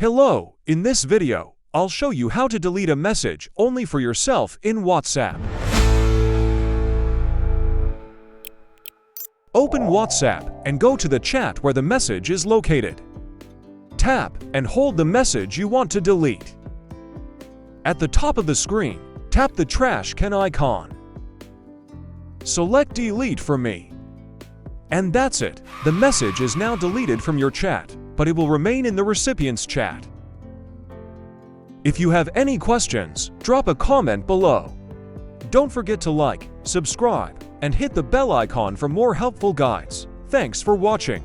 Hello, in this video, I'll show you how to delete a message only for yourself in WhatsApp. Open WhatsApp and go to the chat where the message is located. Tap and hold the message you want to delete. At the top of the screen, tap the trash can icon. Select Delete for me. And that's it. The message is now deleted from your chat, but it will remain in the recipient's chat. If you have any questions, drop a comment below. Don't forget to like, subscribe, and hit the bell icon for more helpful guides. Thanks for watching.